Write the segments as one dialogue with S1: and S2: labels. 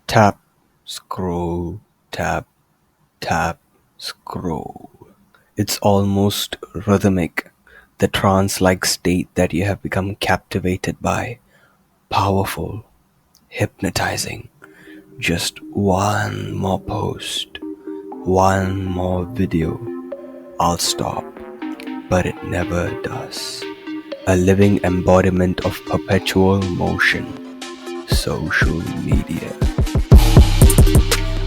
S1: Tap, scroll, tap, tap, scroll. It's almost rhythmic, the trance like state that you have become captivated by. Powerful, hypnotizing. Just one more post, one more video. I'll stop, but it never does. A living embodiment of perpetual motion. Social media.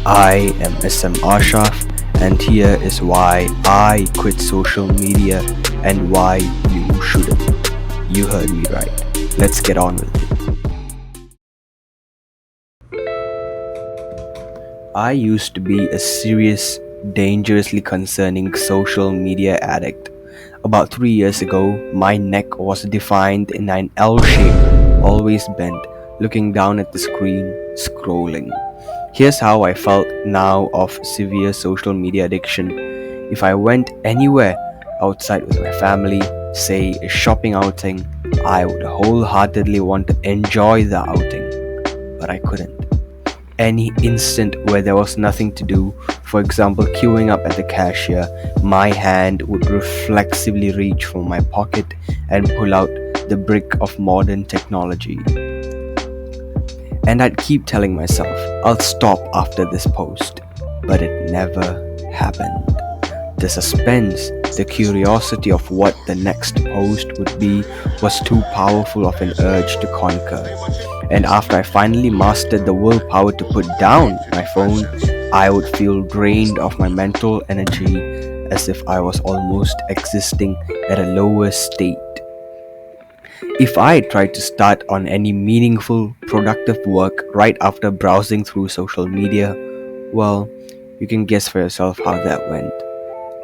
S1: I am SM Ashraf, and here is why I quit social media and why you shouldn't. You heard me right. Let's get on with it. I used to be a serious, dangerously concerning social media addict. About 3 years ago, my neck was defined in an L shape, always bent, looking down at the screen, scrolling. Here's how I felt now of severe social media addiction. If I went anywhere outside with my family, say a shopping outing, I would wholeheartedly want to enjoy the outing, but I couldn't. Any instant where there was nothing to do, for example queuing up at the cashier, my hand would reflexively reach for my pocket and pull out the brick of modern technology. And I'd keep telling myself, I'll stop after this post. But it never happened. The suspense, the curiosity of what the next post would be was too powerful of an urge to conquer. And after I finally mastered the willpower to put down my phone, I would feel drained of my mental energy as if I was almost existing at a lower state. If I tried to start on any meaningful, productive work right after browsing through social media, well, you can guess for yourself how that went.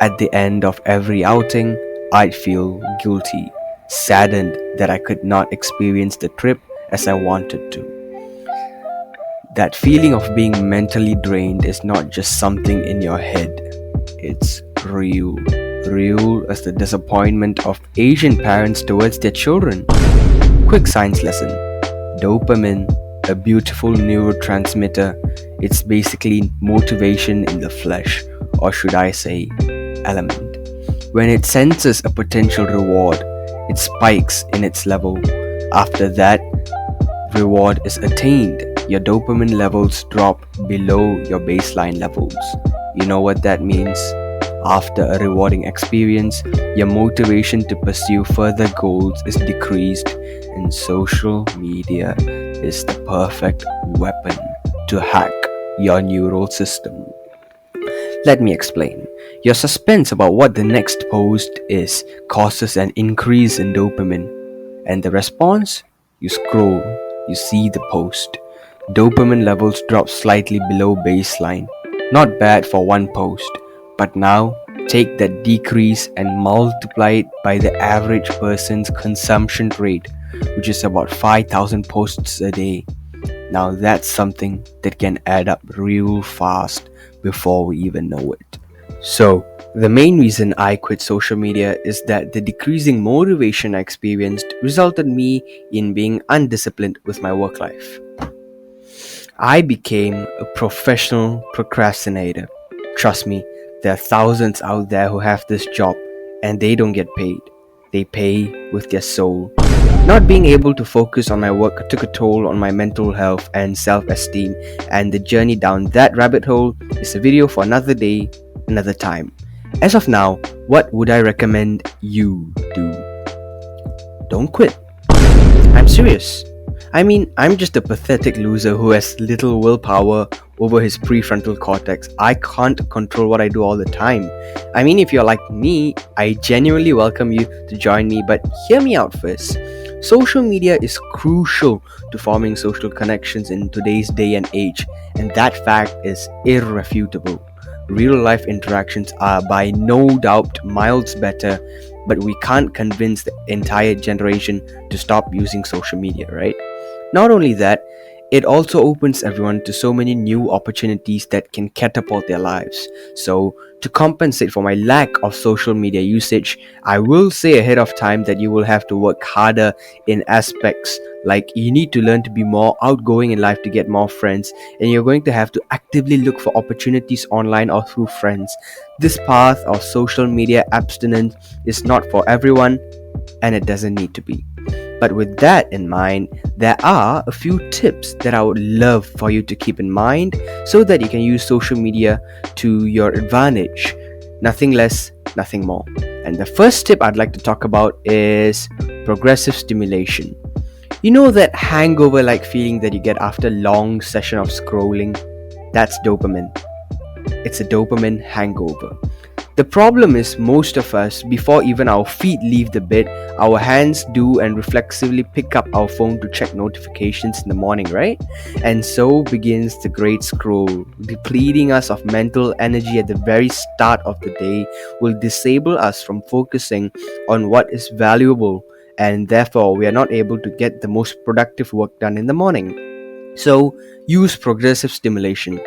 S1: At the end of every outing, I'd feel guilty, saddened that I could not experience the trip as I wanted to. That feeling of being mentally drained is not just something in your head, it's real. Real as the disappointment of Asian parents towards their children. Quick science lesson. Dopamine, a beautiful neurotransmitter, it's basically motivation in the flesh, or should I say, element. When it senses a potential reward, it spikes in its level. After that reward is attained, your dopamine levels drop below your baseline levels. You know what that means? After a rewarding experience, your motivation to pursue further goals is decreased, and social media is the perfect weapon to hack your neural system. Let me explain. Your suspense about what the next post is causes an increase in dopamine, and the response? You scroll, you see the post. Dopamine levels drop slightly below baseline. Not bad for one post. But now, take that decrease and multiply it by the average person's consumption rate, which is about 5,000 posts a day. Now that's something that can add up real fast before we even know it. So, the main reason I quit social media is that the decreasing motivation I experienced resulted me in being undisciplined with my work life. I became a professional procrastinator. Trust me, there are thousands out there who have this job and they don't get paid. They pay with their soul. Not being able to focus on my work took a toll on my mental health and self-esteem, and the journey down that rabbit hole is a video for another day, another time. As of now, what would I recommend you do? Don't quit. I'm serious. I'm just a pathetic loser who has little willpower over his prefrontal cortex. I can't control what I do all the time. If you're like me, I genuinely welcome you to join me, but hear me out first. Social media is crucial to forming social connections in today's day and age, and that fact is irrefutable. Real life interactions are by no doubt miles better, but we can't convince the entire generation to stop using social media, right? Not only that, it also opens everyone to so many new opportunities that can catapult their lives. So To compensate for my lack of social media usage, I will say ahead of time that you will have to work harder in aspects like you need to learn to be more outgoing in life to get more friends, and you're going to have to actively look for opportunities online or through friends. This path of social media abstinence is not for everyone, and it doesn't need to be. But with that in mind, there are a few tips that I would love for you to keep in mind so that you can use social media to your advantage. Nothing less, nothing more. And the first tip I'd like to talk about is progressive stimulation. You know that hangover like feeling that you get after a long session of scrolling? That's dopamine. It's a dopamine hangover. The problem is, most of us, before even our feet leave the bed, our hands do and reflexively pick up our phone to check notifications in the morning, right? And so begins the great scroll. Depleting us of mental energy at the very start of the day will disable us from focusing on what is valuable, and therefore we are not able to get the most productive work done in the morning. So, use progressive stimulation.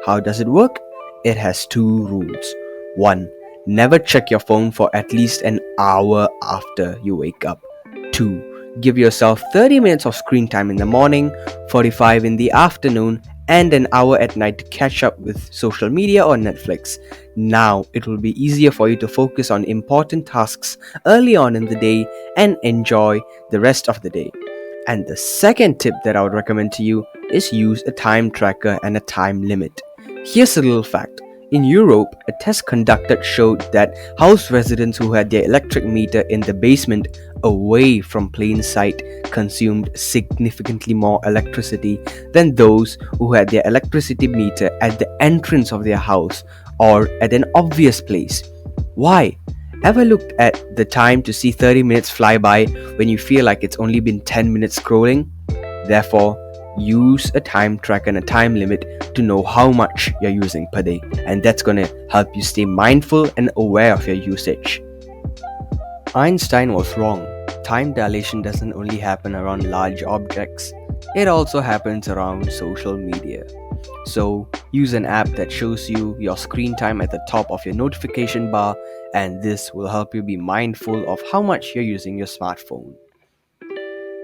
S1: How does it work? It has two rules. 1. Never check your phone for at least an hour after you wake up. 2. Give yourself 30 minutes of screen time in the morning, 45 in the afternoon, and an hour at night to catch up with social media or Netflix. Now, it will be easier for you to focus on important tasks early on in the day and enjoy the rest of the day. And the second tip that I would recommend to you is use a time tracker and a time limit. Here's a little fact. In Europe, a test conducted showed that house residents who had their electric meter in the basement away from plain sight consumed significantly more electricity than those who had their electricity meter at the entrance of their house or at an obvious place. Why? Ever looked at the time to see 30 minutes fly by when you feel like it's only been 10 minutes scrolling? Therefore, use a time tracker and a time limit to know how much you're using per day, and that's going to help you stay mindful and aware of your usage. Einstein was wrong. Time dilation doesn't only happen around large objects, it also happens around social media. So, use an app that shows you your screen time at the top of your notification bar, and this will help you be mindful of how much you're using your smartphone.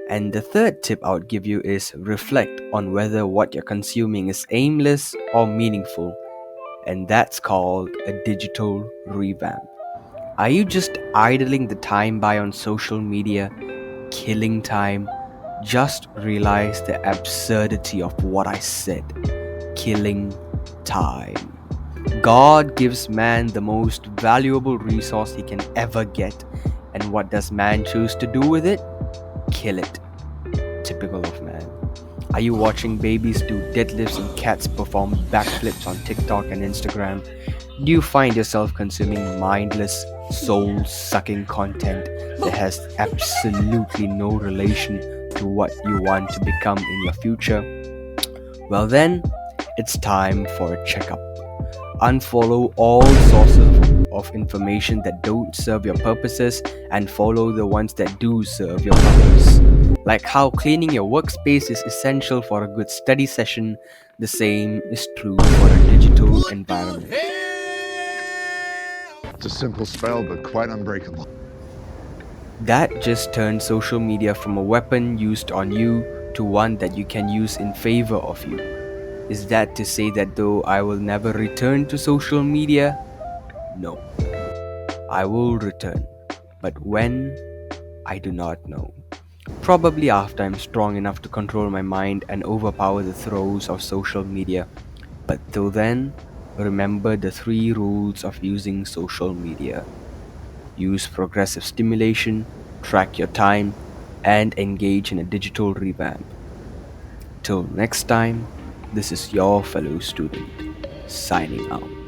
S1: And the third tip I would give you is reflect on whether what you're consuming is aimless or meaningful, and that's called a digital revamp. Are you just idling the time by on social media, killing time? Just realize the absurdity of what I said. Killing time. God gives man the most valuable resource he can ever get, and what does man choose to do with it? Kill it. Typical of man. Are you watching babies do deadlifts and cats perform backflips on TikTok and Instagram? Do you find yourself consuming mindless, soul-sucking content that has absolutely no relation to what you want to become in your future? Well then, it's time for a checkup. Unfollow all sources of information that don't serve your purposes and follow the ones that do serve your purpose. Like how cleaning your workspace is essential for a good study session, the same is true for a digital environment.
S2: It's a simple spell, but quite unbreakable.
S1: That just turned social media from a weapon used on you to one that you can use in favor of you. Is that to say that though I will never return to social media? No. I will return. But when? I do not know. Probably after I'm strong enough to control my mind and overpower the throes of social media. But till then, remember the 3 rules of using social media. Use progressive stimulation, track your time, and engage in a digital revamp. Till next time, this is your fellow student, signing out.